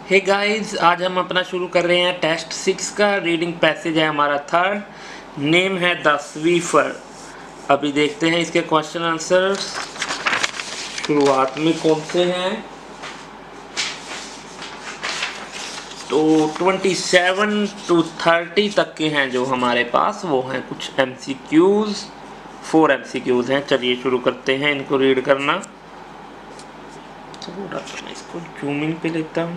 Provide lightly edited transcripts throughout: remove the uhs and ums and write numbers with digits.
Hey guys, आज हम अपना शुरू कर रहे हैं टेस्ट 6 का। रीडिंग पैसेज है हमारा थर्ड, नेम है द स्वीपर। अभी देखते हैं इसके क्वेश्चन आंसर शुरुआत में कौन से हैं। तो 27 to 30 तक के हैं जो हमारे पास, वो हैं कुछ MCQs, 4 MCQs हैं। चलिए शुरू करते हैं इनको रीड करना। थोड़ा तो मैं इसको जूमिंग पे लेता हूँ।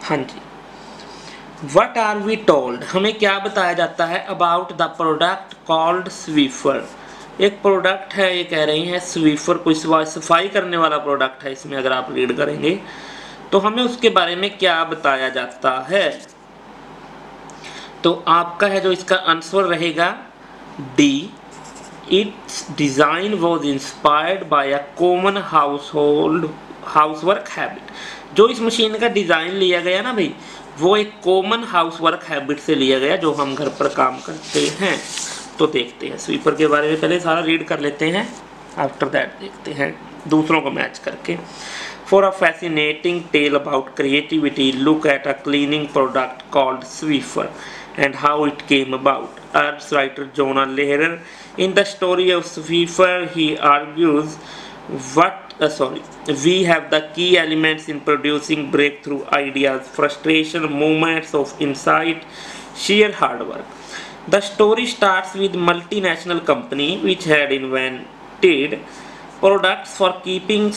हाँ जी, वट आर वी टोल्ड, हमें क्या बताया जाता है about the product called sweeper. एक प्रोडक्ट है, ये कह रही हैं स्वीपर, कोई सफाई करने वाला प्रोडक्ट है। इसमें अगर आप रीड करेंगे तो हमें उसके बारे में क्या बताया जाता है। तो आपका है जो इसका आंसर रहेगा D, it's design was inspired by a common housework habit. जो इस मशीन का डिज़ाइन लिया गया ना भाई, वो एक कॉमन हाउसवर्क हैबिट से लिया गया जो हम घर पर काम करते हैं। तो देखते हैं स्वीपर के बारे में, पहले सारा रीड कर लेते हैं, आफ्टर दैट देखते हैं दूसरों को मैच करके। For a fascinating tale about creativity, look at a cleaning product called sweeper and how it came about. Arts writer Jonah Lehrer, in the story of Sweeper, he argues we have the key elements in producing breakthrough ideas, frustration, moments of insight, sheer hard work. The story starts with multinational company which had invented products for keeping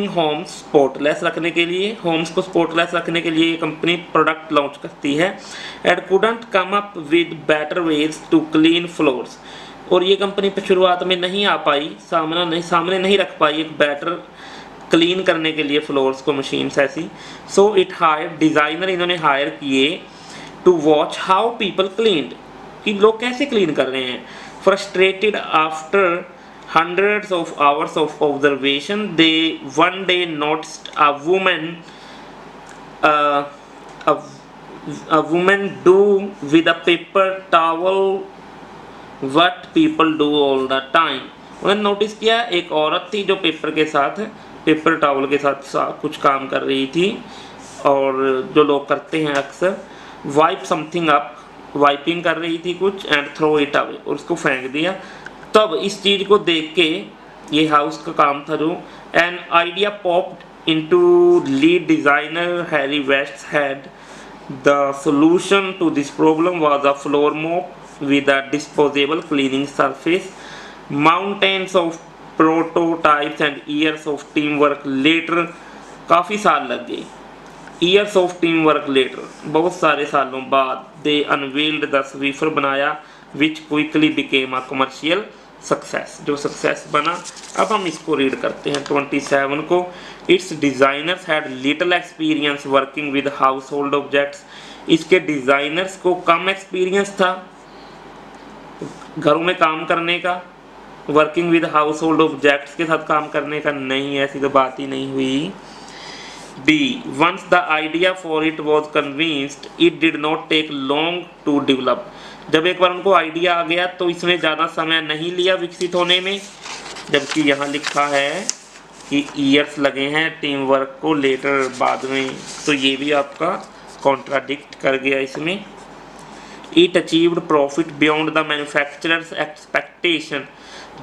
homes spotless रखने के लिए, Holmes को spotless रखने के लिए company product launch करती है। And couldn't come up with better ways to clean floors, और ये कंपनी पर शुरुआत में नहीं आ पाई, सामने नहीं रख पाई एक बेटर क्लीन करने के लिए फ्लोर्स को मशीन्स ऐसी। सो इट हायर डिज़ाइनर, इन्होंने हायर किए to watch how people cleaned, कि लोग कैसे क्लीन कर रहे हैं। Frustrated after hundreds of hours of observation, they one day noticed a woman do with a paper towel what people do all the time. उन्होंने notice किया एक औरत थी जो पेपर टॉवल के साथ कुछ काम कर रही थी, और जो लोग करते हैं अक्सर, वाइप समथिंग अप, वाइपिंग कर रही थी कुछ, एंड थ्रो इट अवे, और उसको फेंक दिया। तब इस चीज़ को देख के, ये हाउस का काम था जो, an idea popped into lead designer Harry West head. The solution to this problem was a floor mop with a disposable cleaning surface. Mountains of prototypes and years of team work later, काफ़ी साल लग गए, years of team work later, बहुत सारे सालों बाद, they unveiled the sweeper बनाया, which quickly became a commercial success, जो सक्सेस बना। अब हम इसको रीड करते हैं 27 को। It's designers had little experience working with house hold objects, इसके डिज़ाइनर्स को कम एक्सपीरियंस था घरों में काम करने का, working with house hold objects के साथ काम करने का नहीं, ऐसी तो बात ही नहीं हुई। B. Once the idea for it was convinced, it did not take long to develop. जब एक बार उनको आइडिया आ गया तो इसमें ज़्यादा समय नहीं लिया विकसित होने में, जबकि यहाँ लिखा है कि ईयर्स लगे हैं टीम वर्क को, लेटर बाद में, तो ये भी आपका कॉन्ट्राडिक्ट कर गया इसमें। It achieved profit beyond the manufacturers expectation,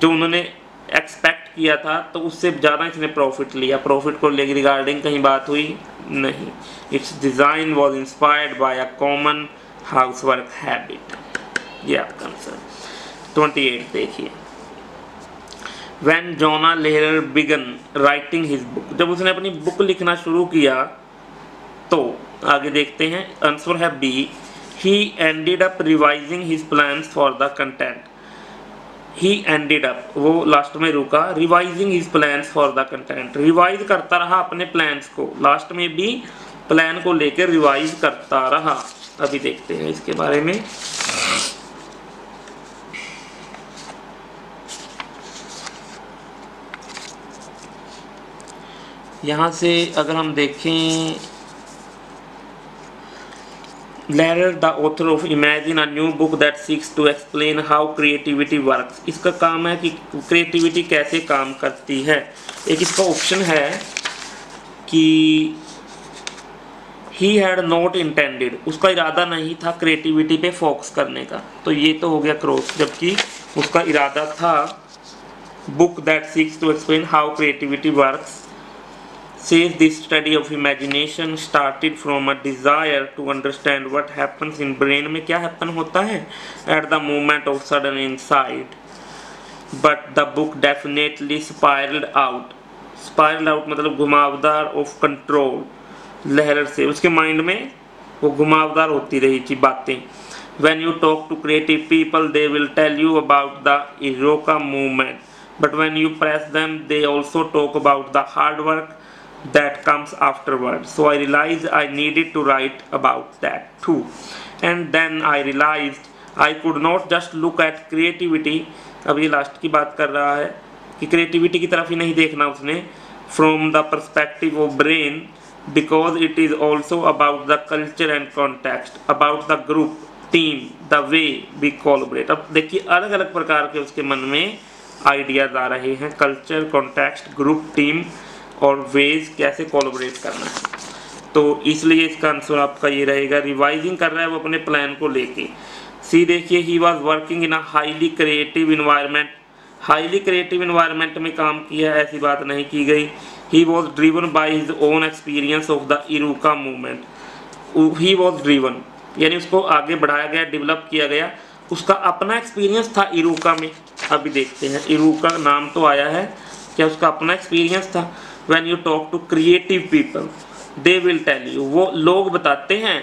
जो उन्होंने एक्सपेक्ट किया था तो उससे ज़्यादा इसने प्रॉफिट लिया। प्रॉफिट को लेकर रिगार्डिंग कहीं बात हुई नहीं। It's design was inspired by a common housework habit, ये आपका आंसर। 28 देखिए। When Jonah Lehrer began writing his book, जब उसने अपनी बुक लिखना शुरू किया तो आगे देखते हैं, आंसर है B, he ended up revising his plans for the content. He ended up, वो लास्ट में रुका, revising his plans for the content, revise करता रहा अपने प्लान्स को, लास्ट में भी प्लान को लेकर रिवाइज करता रहा। अभी देखते हैं इसके बारे में। यहाँ से अगर हम देखें Lehrer, the author of Imagine, a new book that seeks to explain how creativity works. इसका काम है कि क्रिएटिविटी कैसे काम करती है। एक इसका ऑप्शन है कि he had not intended, उसका इरादा नहीं था क्रिएटिविटी पे फोकस करने का, तो ये तो हो गया क्रॉस, जबकि उसका इरादा था book that seeks to explain how creativity works says this study of imagination started from a desire to understand what happens in brain में क्या happen होता है at the moment of sudden insight, but the book definitely spiraled out मतलब घुमावदार of control लहर से, उसके mind में वो घुमावदार होती रही थी बातें। When you talk to creative people they will tell you about the Iroka movement, but when you press them they also talk about the hard work that comes afterwards. So I realized I needed to write about that too, and then I realized I could not just look at creativity, अब ये last की बात कर रहा है कि creativity की तरफ ही नहीं देखना उसने, from the perspective of brain, because it is also about the culture and context, about the group, team, the way we collaborate। अब देखिए अलग अलग प्रकार के उसके मन में आइडियाज आ रहे हैं, कल्चर, कॉन्टेक्स्ट, ग्रुप, टीम और वेज कैसे कोलैबोरेट करना है, तो इसलिए इसका आंसर आपका ये रहेगा। रिवाइजिंग कर रहा है वो अपने प्लान को लेके। सी देखिए, he was working in a highly creative environment, highly creative environment में काम किया, ऐसी बात नहीं की गई। He was driven by his own experience of the eureka movement, he was driven यानी उसको आगे बढ़ाया गया, डेवलप किया गया, उसका अपना एक्सपीरियंस था इरूका में। अभी देखते हैं, इरूका नाम तो आया है, क्या उसका अपना एक्सपीरियंस था। When you talk to creative people, they will tell you, वो लोग बताते हैं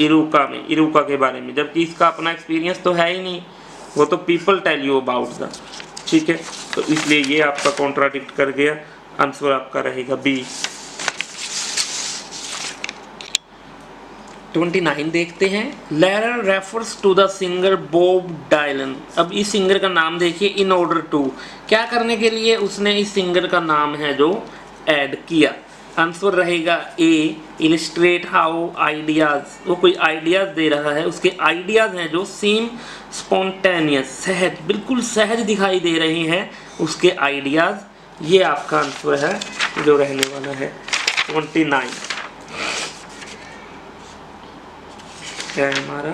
इरूका में, इरूका के बारे में, जबकि इसका अपना एक्सपीरियंस तो है ही नहीं, वो तो people tell you about the, ठीक है, तो इसलिए ये आपका कॉन्ट्राडिक्ट कर गया। आंसर आपका रहेगा बी। 29 देखते हैं। Lehrer refers to the singer Bob Dylan। अब इस सिंगर का नाम देखिए, in order to, क्या करने के लिए उसने इस सिंगर का नाम है जो ऐड किया। आंसर रहेगा ए, इलिस्ट्रेट हाउ आइडियाज, वो कोई आइडियाज दे रहा है, उसके आइडियाज हैं जो सीम स्पॉन्टेनियस, सहज, बिल्कुल सहज दिखाई दे रहे हैं उसके आइडियाज। ये आपका आंसर है जो रहने वाला है 29। क्या है हमारा,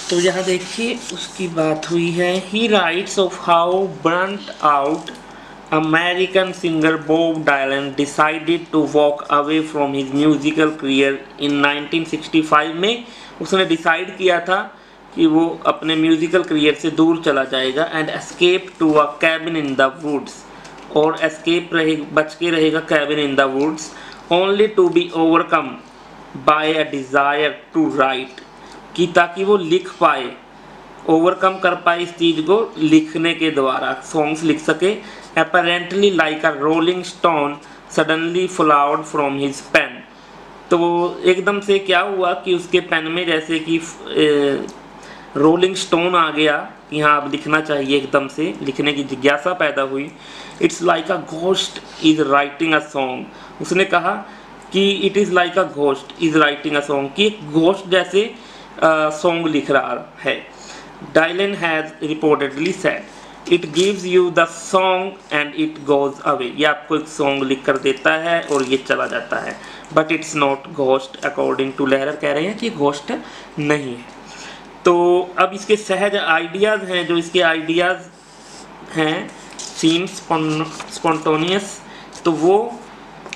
तो यहाँ देखिए उसकी बात हुई है। He writes of how burnt out American singer Bob Dylan decided to walk away from his musical career in 1965 में उसने डिसाइड किया था कि वो अपने म्यूजिकल करियर से दूर चला जाएगा, and escape to a cabin in the woods, और एस्केप बच के रहेगा cabin in the woods, only to be overcome by a desire to write, कि ताकि वो लिख पाए, ओवरकम कर पाए इस चीज़ को लिखने के द्वारा, सॉन्ग्स लिख सके। Apparently like a rolling stone suddenly flowed from his pen, तो एकदम से क्या हुआ कि उसके पेन में जैसे कि रोलिंग स्टोन आ गया कि हाँ अब लिखना चाहिए, एकदम से लिखने की जिज्ञासा पैदा हुई। It's like a ghost is writing a song, उसने कहा कि it is like a ghost is writing a song, कि एक घोस्ट जैसे सॉन्ग लिख रहा है। Dylan has reportedly said, it gives you the song and it goes away, ये आपको एक सॉन्ग लिख कर देता है और ये चला जाता है, but it's not ghost according to Lehrer, कह रहे हैं कि घोस्ट नहीं है। तो अब इसके सहज आइडियाज़ हैं, जो इसके आइडियाज़ हैं सीम स्पॉन्टेनियस, तो वो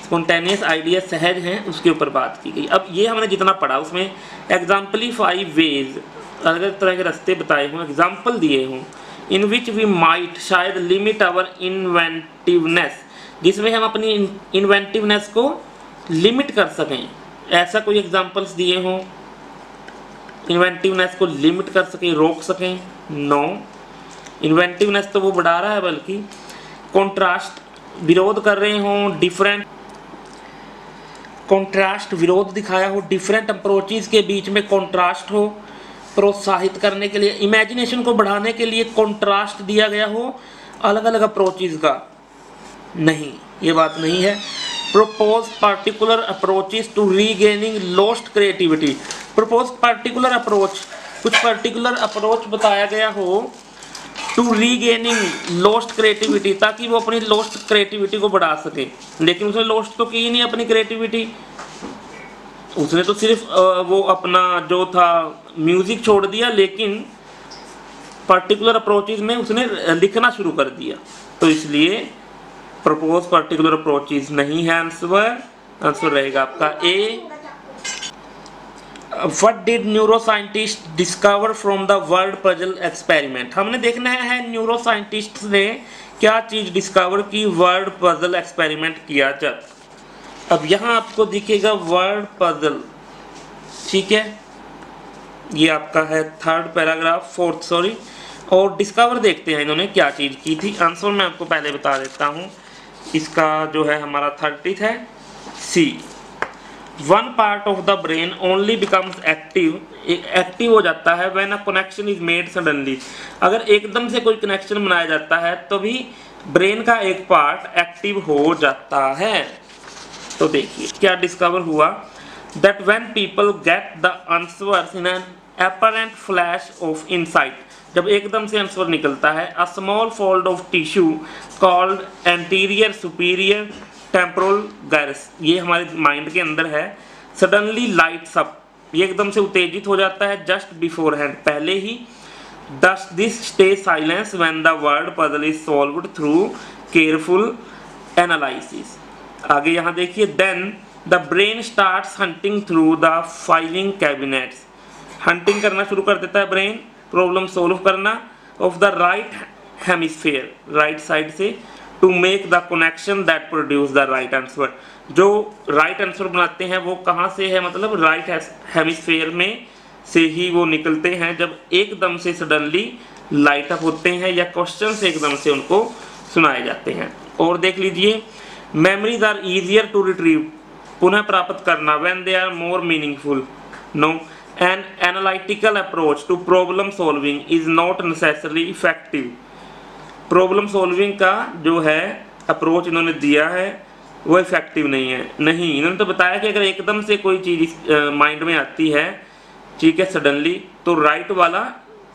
स्पॉन्टेनियस आइडिया सहज हैं, उसके ऊपर बात की गई। अब ये हमने जितना पढ़ा उसमें एग्जाम्पलीफाई वेज, अलग अलग तरह के रास्ते बताए हों, एग्जाम्पल दिए हों, इन विच वी माइट, शायद लिमिट आवर इन्वेंटिवनेस, जिसमें हम अपनी इन्वेंटिवनेस को लिमिट कर सकें, ऐसा कोई एग्जाम्पल्स दिए हों, इन्वेंटिवनेस को लिमिट कर सकें, रोक सकें। नो, इन्वेंटिवनेस तो वो बढ़ा रहा है, बल्कि कॉन्ट्रास्ट, विरोध कर रहे हों, डिफरेंट कॉन्ट्रास्ट, विरोध दिखाया हो, डिफरेंट अप्रोचेस के बीच में कॉन्ट्रास्ट हो, प्रोत्साहित करने के लिए, इमेजिनेशन को बढ़ाने के लिए कॉन्ट्रास्ट दिया गया हो अलग अलग अप्रोचेस का, नहीं, ये बात नहीं है। Propose particular approaches to regaining lost creativity. Propose particular approach, कुछ पार्टिकुलर अप्रोच बताया गया हो टू रीगेनिंग लॉस्ट क्रिएटिविटी, ताकि वो अपनी लॉस्ट क्रिएटिविटी को बढ़ा सके। लेकिन उसने लॉस्ट तो की ही नहीं अपनी क्रिएटिविटी, उसने तो सिर्फ वो अपना जो था म्यूजिक छोड़ दिया, लेकिन पर्टिकुलर अप्रोचेज में उसने लिखना शुरू कर दिया। तो इसलिए प्रपोज पर्टिकुलर अप्रोचेज नहीं है आंसर रहेगा आपका ए। What did neuroscientists discover from the word puzzle experiment? हमने देखना है न्यूरोसाइंटिस्ट ने क्या चीज डिस्कवर की वर्ड पजल एक्सपेरिमेंट किया जब। अब यहाँ आपको दिखेगा वर्ड पजल, ठीक है, ये आपका है फोर्थ सॉरी। और डिस्कवर देखते हैं इन्होंने क्या चीज की थी। आंसर मैं आपको पहले बता देता हूँ, इसका जो है हमारा 30 है C. One part of the brain only becomes active हो जाता है when a connection is made suddenly. अगर एकदम से कोई कनेक्शन बनाया जाता है तो भी ब्रेन का एक पार्ट एक्टिव हो जाता है। तो देखिए क्या डिस्कवर हुआ, that when people get the answers in an apparent flash of insight, जब एकदम से आंसर निकलता है, a small fold of tissue called anterior superior temporal gyrus, ये हमारे माइंड के अंदर है, सडनली लाइट्स अप, ये एकदम से उत्तेजित हो जाता है, जस्ट बिफोर हैंड, पहले ही। Thus this stay silence when the word puzzle is solved through careful analysis. आगे यहाँ देखिए, then the brain starts hunting through the filing cabinets, hunting करना शुरू कर देता है ब्रेन, प्रॉब्लम सोल्व करना, of the right hemisphere, right side से, to make the connection that produce the right answer. जो राइट आंसर बनाते हैं वो कहाँ से है, मतलब राइट हेमिस्फीयर में से ही वो निकलते हैं, जब एकदम से सडनली लाइट अप होते हैं या क्वेश्चन से एकदम से उनको सुनाए जाते हैं। और देख लीजिए, memories are easier to retrieve, पुनः प्राप्त करना, when they are more meaningful. No, an analytical approach to problem solving is not necessarily effective. Problem solving का जो है अप्रोच इन्होंने दिया है वो इफेक्टिव नहीं है। नहीं, इन्होंने तो बताया कि अगर एकदम से कोई चीज़ माइंड में आती है, ठीक है, सडनली, तो राइट वाला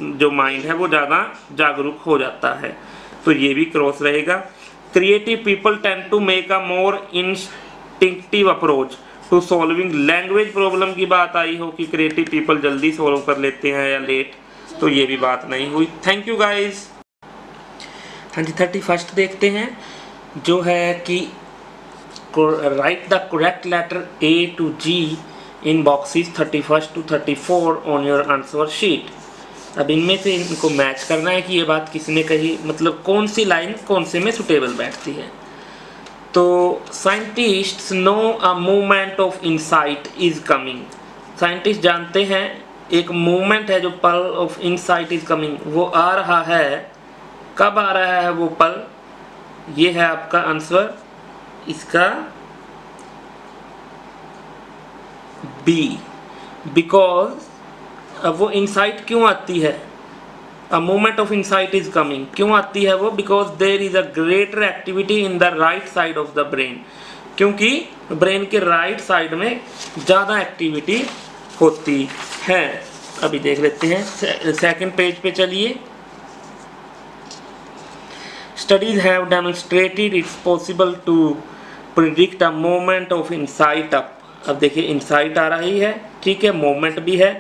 जो माइंड है वो ज़्यादा जागरूक हो जाता है। तो ये भी क्रॉस रहेगा। Creative people tend to make a more instinctive approach to solving language problem की बात आई हो कि क्रिएटिव पीपल जल्दी सॉल्व कर लेते हैं या लेट, तो ये भी बात नहीं हुई। Thank you guys. हाँ जी, 31 देखते हैं, जो है कि write the correct letter A to G in boxes 31 to 34 on your answer sheet. अब इनमें से इनको मैच करना है कि ये बात किसने कही, मतलब कौन सी लाइन कौन से में सुटेबल बैठती है। तो scientists know a movement of insight is coming, scientist जानते हैं एक मूवमेंट है जो पल ऑफ इनसाइट इज कमिंग, वो आ रहा है। कब आ रहा है वो पल, ये है आपका आंसर इसका बी। बिकॉज अब वो इनसाइट क्यों आती है, a moment of insight is coming क्यों आती है वो, because there is a greater activity in the right side of the brain, क्योंकि ब्रेन के राइट साइड में ज़्यादा एक्टिविटी होती है। अभी देख लेते हैं सेकंड पेज पे, चलिए। Studies have demonstrated it's possible to predict a moment of insight up. अब देखिए insight आ रही है, ठीक है, moment भी है,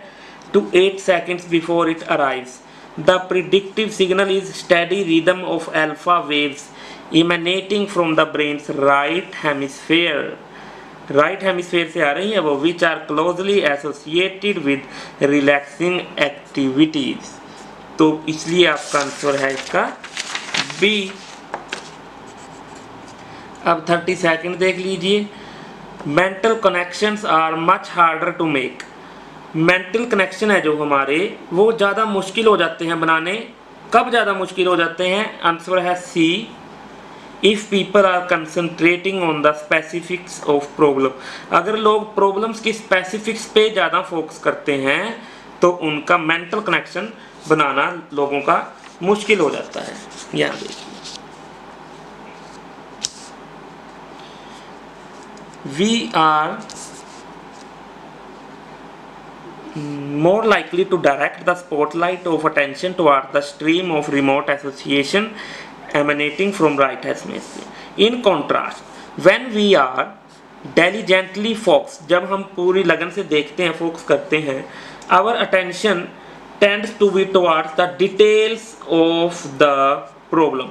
to 8 seconds before it arrives. The predictive signal is steady rhythm of alpha waves emanating from the brain's right hemisphere. Right hemisphere से आ रही है वो, which are closely associated with relaxing activities. तो इसलिए आपका आंसर है इसका बी। अब 32 देख लीजिए, mental connections are much harder to make, mental connection है जो हमारे वो ज़्यादा मुश्किल हो जाते हैं बनाने। कब ज़्यादा मुश्किल हो जाते हैं, आंसर है C, if people are concentrating on the specifics of problem. अगर लोग प्रॉब्लम्स की स्पेसिफिक्स पे ज़्यादा फोकस करते हैं तो उनका मेंटल कनेक्शन बनाना लोगों का मुश्किल हो जाता है। यहाँ देखिए we are more likely to direct the spotlight of attention toward the stream of remote association emanating from right hemisphere. In contrast, when we are diligently focused, जब हम पूरी लगन से देखते हैं, फोकस करते हैं, our attention tends to be towards the details of the problem.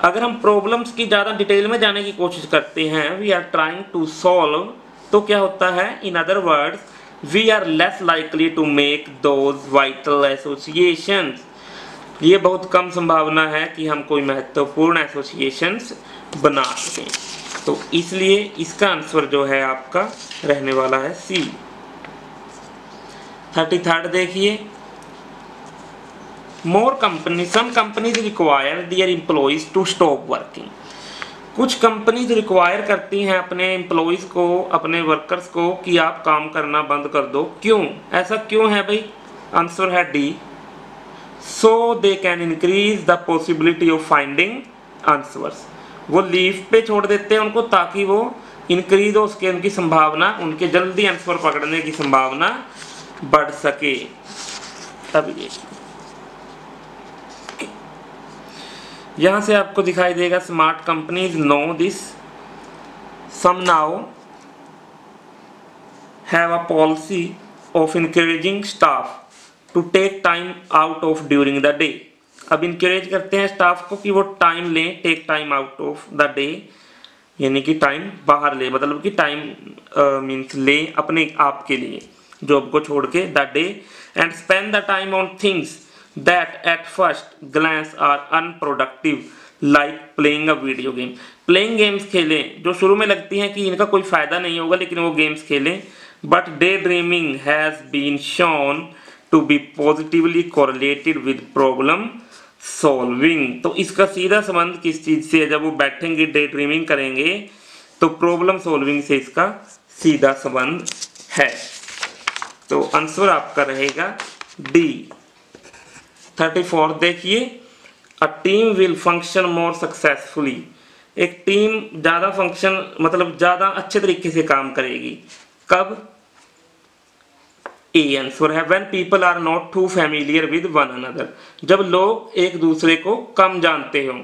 अगर हम प्रॉब्लम्स की ज़्यादा डिटेल में जाने की कोशिश करते हैं, we are trying to solve, तो क्या होता है? In other words, we are less likely to make those vital associations. ये बहुत कम संभावना है कि हम कोई महत्वपूर्ण एसोसिएशंस बना सकें। तो इसलिए इसका आंसर जो है आपका रहने वाला है सी। 33rd देखिए, more company, some companies require their employees to stop working. कुछ कंपनीज रिक्वायर करती हैं अपने एम्प्लॉइज को, अपने वर्कर्स को कि आप काम करना बंद कर दो। क्यों? ऐसा क्यों है भाई? आंसर है D, so they can increase the possibility of finding answers. वो लीव पे छोड़ देते हैं उनको ताकि वो इंक्रीज हो उसके, उनकी संभावना, उनके जल्दी आंसर पकड़ने की संभावना बढ़ सके। अब ये यहाँ से आपको दिखाई देगा smart companies know this, some now have a policy of encouraging staff to take time out of during the day. अब इंकरेज करते हैं स्टाफ को कि वो टाइम लें, take time out of the day, यानी कि टाइम बाहर ले, मतलब कि टाइम मीन्स ले अपने आप के लिए, जॉब को छोड़ के, the day, and spend the time on things that at first glance are unproductive like playing a video game. Playing games खेलें जो शुरू में लगती हैं कि इनका कोई फ़ायदा नहीं होगा, लेकिन वो गेम्स खेलें। But daydreaming has been shown to be positively correlated with problem solving. तो इसका सीधा संबंध किस चीज़ से है? जब वो बैठेंगे डे ड्रीमिंग करेंगे तो प्रॉब्लम सॉल्विंग से इसका सीधा संबंध है। तो आंसर आपका रहेगा डी। 34 देखिए, a team will function more successfully. एक टीम ज़्यादा फंक्शन मतलब ज़्यादा अच्छे तरीके से काम करेगी। कब? ए आंसर है when people are not too familiar with one another. जब लोग एक दूसरे को कम जानते हों,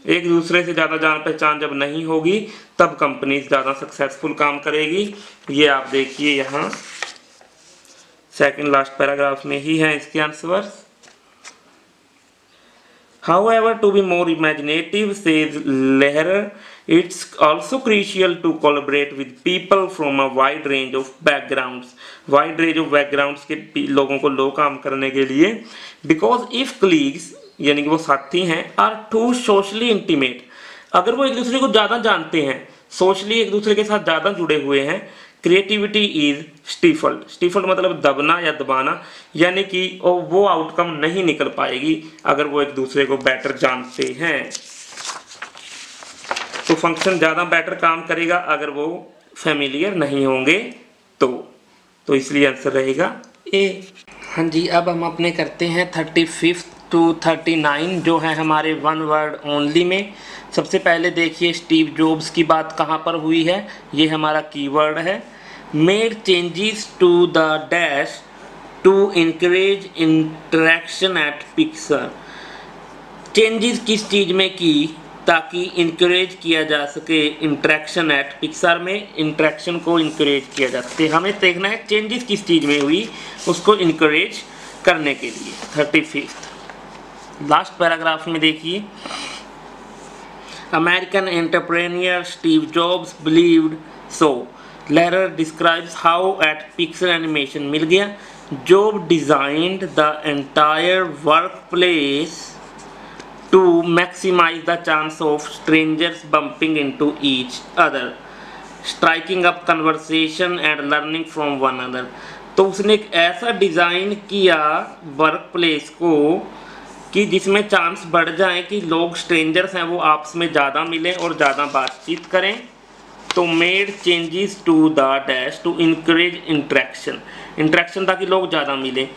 एक दूसरे से ज़्यादा जान पहचान जब नहीं होगी, तब कंपनी ज़्यादा सक्सेसफुल काम करेगी। ये आप देखिए यहाँ सेकंड लास्ट पैराग्राफ में ही है इसके answer. However, to be more imaginative, says Lehrer, it's also crucial to collaborate with people from a wide range of backgrounds. Wide range of backgrounds के लोगों को लो काम करने के लिए, because if colleagues यानी कि वो साथी हैं are too socially intimate, अगर वो एक दूसरे को ज़्यादा जानते हैं, सोशली एक दूसरे के साथ ज़्यादा जुड़े हुए हैं, क्रिएटिविटी इज स्टीफल्ड। स्टीफल्ड मतलब दबना या दबाना, यानी कि वो आउटकम नहीं निकल पाएगी अगर वो एक दूसरे को बेटर जानते हैं। तो फंक्शन ज़्यादा बेटर काम करेगा अगर वो फैमिलियर नहीं होंगे तो इसलिए आंसर रहेगा ए। हाँ जी, अब हम अपने करते हैं 35 to 39 जो है हमारे वन वर्ड ओनली में। सबसे पहले देखिए स्टीव जॉब्स की बात कहाँ पर हुई है, ये हमारा कीवर्ड है। Made changes to the dash to encourage interaction at Pixar. Changes किस चीज़ में की ताकि इनकरेज किया जा सके इंटरेक्शन एट पिक्सर में, इंटरेक्शन को इनकरेज किया जा सके। हमें देखना है चेंजेस किस चीज़ में हुई उसको इनकरेज करने के लिए। 35 लास्ट पैराग्राफ में देखिए, American entrepreneur Steve Jobs believed so. Lehrer describes how at Pixar animation, मिल गया। Job designed the entire work place to maximize the chance of strangers bumping into each other, striking up conversation and learning from one other. तो उसने एक ऐसा design किया work place को कि जिसमें चांस बढ़ जाए कि लोग स्ट्रेंजर्स हैं वो आपस में ज़्यादा मिलें और ज़्यादा बातचीत करें। तो made changes to the dash to encourage interaction ताकि लोग ज़्यादा मिलें।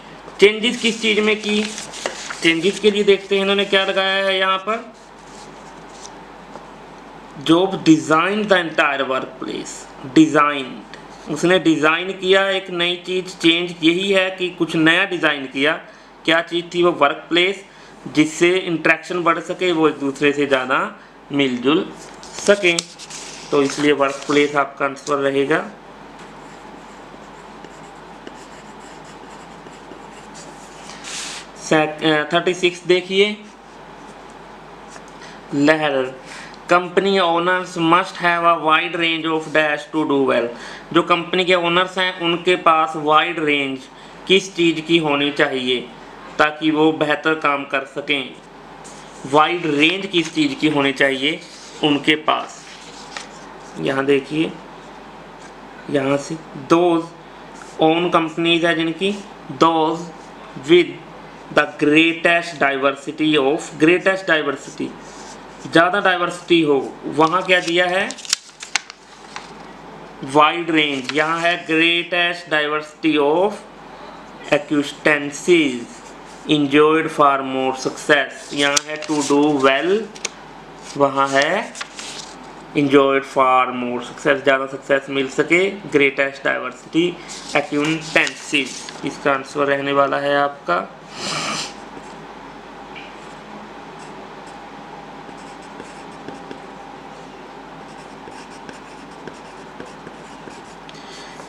चेंजेस किस चीज़ में की? चेंजेस के लिए देखते हैं इन्होंने क्या लगाया है यहाँ पर, job design the entire work place, design, उसने डिज़ाइन किया एक नई चीज़, चेंज यही है कि कुछ नया डिज़ाइन किया। क्या चीज़ थी वो? वर्क प्लेस, जिससे इंटरेक्शन बढ़ सके, वो एक दूसरे से ज़्यादा मिलजुल सकें। तो इसलिए वर्क प्लेस आपका आंसर रहेगा। सेट 36 देखिए, Lahr, company owners must have a wide range of dash to do well. जो कंपनी के ओनर्स हैं उनके पास वाइड रेंज किस चीज़ की होनी चाहिए ताकि वो बेहतर काम कर सकें? वाइड रेंज किस चीज़ की होनी चाहिए उनके पास? यहाँ देखिए, यहाँ से दोज ओन कंपनीज है जिनकी, those with the greatest diversity of, greatest diversity, ज़्यादा डाइवर्सिटी हो, वहाँ क्या दिया है? Wide range. यहाँ है greatest diversity of acquaintances enjoyed for more success. यहाँ है टू डू वेल, वहाँ है इंजॉयड फॉर मोर सक्सेस, ज़्यादा सक्सेस मिल सके, ग्रेटेस्ट डाइवर्सिटी एक्यूस्टेंसीज। इसका आंसर रहने वाला है आपका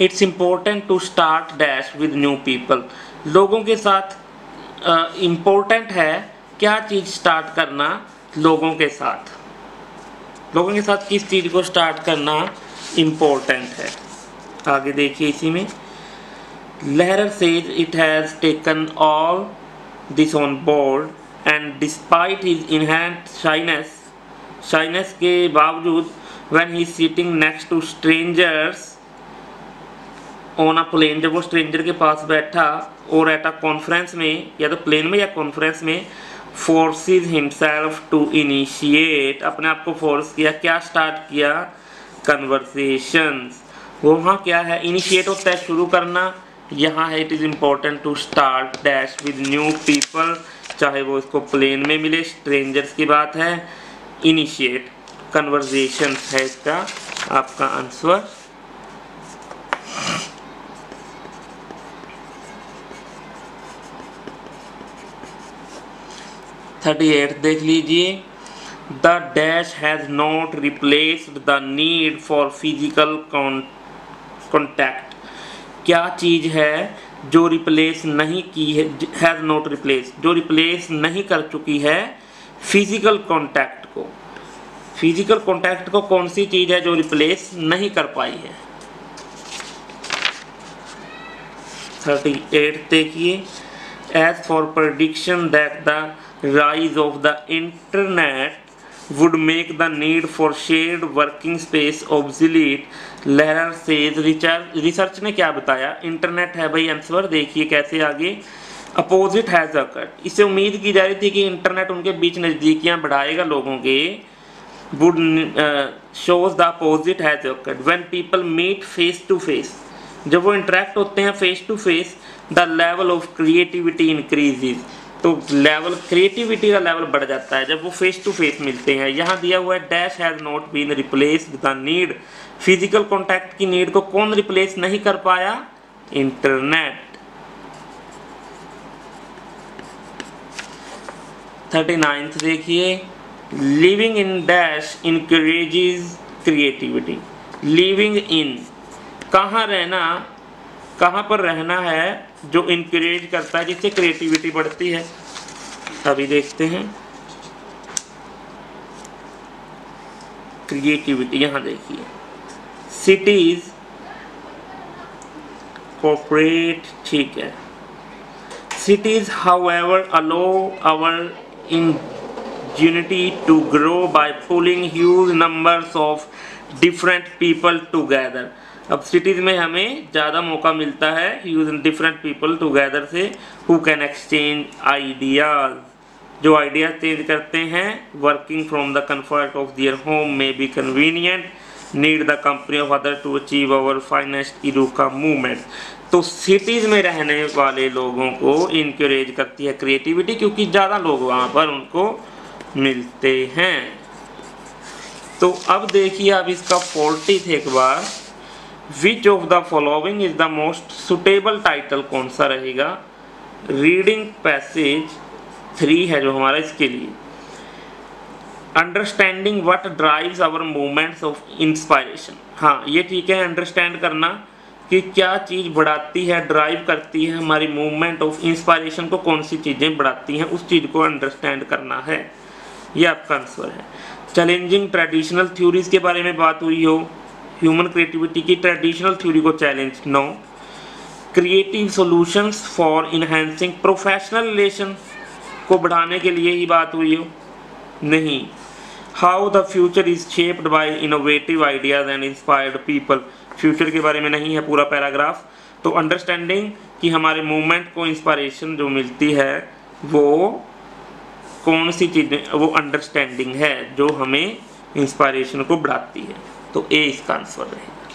it's important to start dash with new people. लोगों के साथ इम्पोर्टेंट है क्या चीज़ स्टार्ट करना? लोगों के साथ, लोगों के साथ किस चीज़ को स्टार्ट करना इम्पोर्टेंट है? आगे देखिए इसी में, Lahr says it has taken all this on board and despite his inherent shyness, shyness के बावजूद, when he is sitting next to strangers on a plane, जब वो स्ट्रेंजर के पास बैठा और एट अ कॉन्फ्रेंस में, या तो प्लेन में या कॉन्फ्रेंस में, फोर्सेस हिमसेल्फ टू इनिशिएट, अपने आप को फोर्स किया, क्या स्टार्ट किया? कन्वर्सेशंस। वो वहाँ क्या है? इनिशिएट होता है शुरू करना, यहाँ है it is important to start dash with new people, चाहे वो इसको प्लेन में मिले, स्ट्रेंजर्स की बात है, इनिशिएट कन्वर्सेशंस है इसका आपका आंसर। थर्टी 38 देख लीजिए, the dash has not replaced the need for physical contact. क्या चीज़ है जो रिप्लेस नहीं की है? हैज़ नॉट रिप्लेस, जो रिप्लेस नहीं कर चुकी है फिजिकल कॉन्टैक्ट को। फिजिकल कॉन्टैक्ट को कौन सी चीज़ है जो रिप्लेस नहीं कर पाई है? 38 देखिए, as for prediction that the rise of the internet would make the need for shared working space obsolete, लहर सेज रिसर्च ने क्या बताया? इंटरनेट है भाई आंसर। देखिए कैसे आगे, अपोजिट हैज अकर्ड, इससे उम्मीद की जा रही थी कि इंटरनेट उनके बीच नज़दीकियां बढ़ाएगा लोगों के, would shows the opposite has occurred when people meet face to face, जब वो इंटरेक्ट होते हैं face to face, the level of creativity increases, तो लेवल क्रिएटिविटी का लेवल बढ़ जाता है जब वो फेस टू फेस मिलते हैं। यहाँ दिया हुआ है dash has not been replaced the need, physical contact की नीड को कौन रिप्लेस नहीं कर पाया? इंटरनेट। 39 देखिए, living in dash encourages creativity. Living in, कहाँ रहना, कहाँ पर रहना है जो इनकरेज करता है, जिससे क्रिएटिविटी बढ़ती है? अभी देखते हैं क्रिएटिविटी, यहाँ देखिए, सिटीज, कॉर्पोरेट, ठीक है, cities however allow our ingenuity to grow by pulling huge numbers of different people together। अब सिटीज़ में हमें ज़्यादा मौका मिलता है यूज डिफरेंट पीपल टुगेदर से, हु कैन एक्सचेंज आइडियाज़, जो आइडिया चेंज करते हैं, working from the comfort of their home में be convenient, need the company of other to achieve our finest eureka movement. तो सिटीज़ में रहने वाले लोगों को इनकरेज करती है क्रिएटिविटी, क्योंकि ज़्यादा लोग वहाँ पर उनको मिलते हैं। तो अब देखिए आप इसका 40th एक बार, which of the following is the most suitable title कौन सा रहेगा? रीडिंग पैसेज 3 है जो हमारा इसके लिए। Understanding what drives our movements of inspiration, हाँ ये ठीक है, अंडरस्टैंड करना कि क्या चीज़ बढ़ाती है, ड्राइव करती है हमारी मूवमेंट ऑफ इंस्पायरेशन को, कौन सी चीज़ें बढ़ाती हैं, उस चीज़ को अंडरस्टैंड करना है, ये आपका आंसर है। चैलेंजिंग ट्रेडिशनल थ्योरीज के बारे में बात हुई हो, ह्यूमन क्रिएटिविटी की ट्रेडिशनल थ्योरी को challenge, no. Creative solutions for enhancing professional relation को बढ़ाने के लिए ही बात हुई हो, नहीं। How the future is shaped by innovative ideas and inspired people, future के बारे में नहीं है पूरा पैराग्राफ। तो अंडरस्टैंडिंग कि हमारे मूवमेंट को इंस्पायरेशन जो मिलती है वो कौन सी चीज़ें, वो अंडरस्टैंडिंग है जो हमें इंस्पायरेशन को बढ़ाती है। तो ए इसका आंसर रहेगा।